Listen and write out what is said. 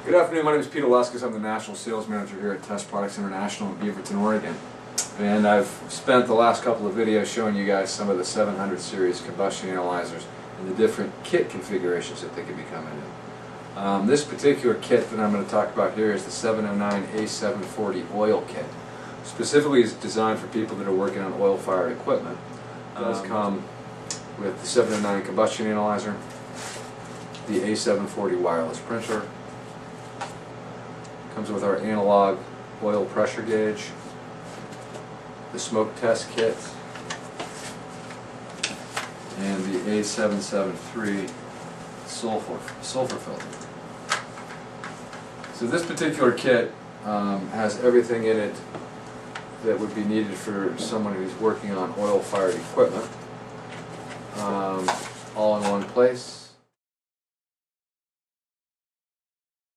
Good afternoon, my name is Peter Luskus. I'm the National Sales Manager here at Test Products International in Beaverton, Oregon. And I've spent the last couple of videos showing you guys some of the 700 series combustion analyzers and the different kit configurations that they can be coming in. This particular kit that I'm going to talk about here is the 709A740Oil kit. Specifically is designed for people that are working on oil-fired equipment. It does come with the 709 combustion analyzer, the A740 wireless printer, comes with our analog oil pressure gauge, the smoke test kit, and the A773 sulfur filter. So this particular kit has everything in it that would be needed for someone who's working on oil-fired equipment, all in one place.